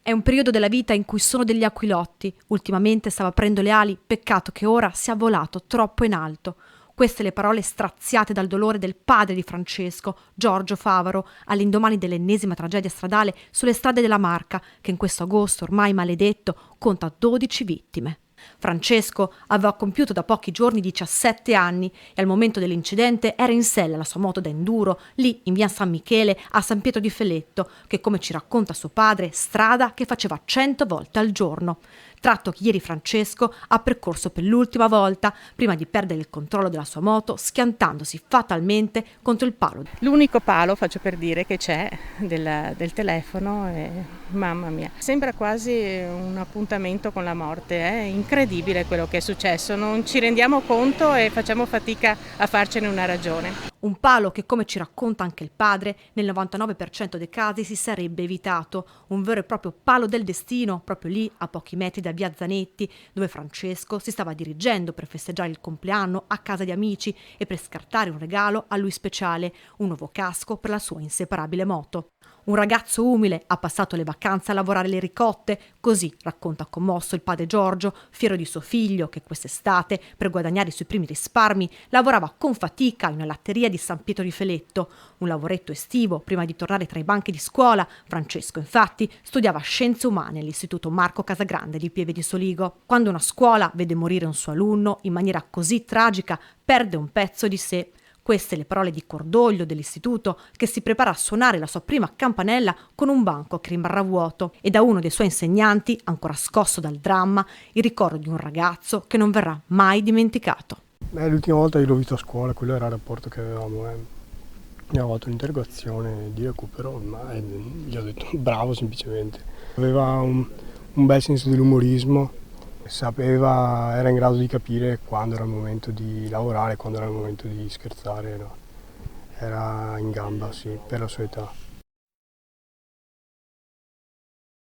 È un periodo della vita in cui sono degli aquilotti. Ultimamente stava aprendo le ali, peccato che ora sia volato troppo in alto. Queste le parole straziate dal dolore del padre di Francesco, Giorgio Favaro, all'indomani dell'ennesima tragedia stradale sulle strade della Marca, che in questo agosto ormai maledetto conta 12 vittime. Francesco aveva compiuto da pochi giorni 17 anni e al momento dell'incidente era in sella alla sua moto da enduro, lì in via San Michele a San Pietro di Feletto, che come ci racconta suo padre, strada che faceva 100 volte al giorno. Tratto che ieri Francesco ha percorso per l'ultima volta prima di perdere il controllo della sua moto, schiantandosi fatalmente contro il palo. L'unico palo, faccio per dire, che c'è del telefono, mamma mia, sembra quasi un appuntamento con la morte, è incredibile quello che è successo, non ci rendiamo conto e facciamo fatica a farcene una ragione. Un palo che, come ci racconta anche il padre, nel 99% dei casi si sarebbe evitato, un vero e proprio palo del destino, proprio lì a pochi metri da via Zanetti, dove Francesco si stava dirigendo per festeggiare il compleanno a casa di amici e per scartare un regalo a lui speciale, un nuovo casco per la sua inseparabile moto. Un ragazzo umile ha passato le vacanze a lavorare le ricotte, così racconta commosso il padre Giorgio, fiero di suo figlio che quest'estate, per guadagnare i suoi primi risparmi, lavorava con fatica in una latteria di San Pietro di Feletto, un lavoretto estivo prima di tornare tra i banchi di scuola. Francesco, infatti, studiava scienze umane all'Istituto Marco Casagrande di Pieve di Soligo. Quando una scuola vede morire un suo alunno in maniera così tragica, perde un pezzo di sé. Queste le parole di cordoglio dell'istituto, che si prepara a suonare la sua prima campanella con un banco che rimarrà vuoto, e da uno dei suoi insegnanti, ancora scosso dal dramma, il ricordo di un ragazzo che non verrà mai dimenticato. L'ultima volta che l'ho visto a scuola, quello era il rapporto che avevamo. Mi aveva fatto un'interrogazione di recupero, ma gli ho detto bravo semplicemente. Aveva un bel senso dell'umorismo. Era in grado di capire quando era il momento di lavorare, quando era il momento di scherzare, no? Era in gamba, sì, per la sua età.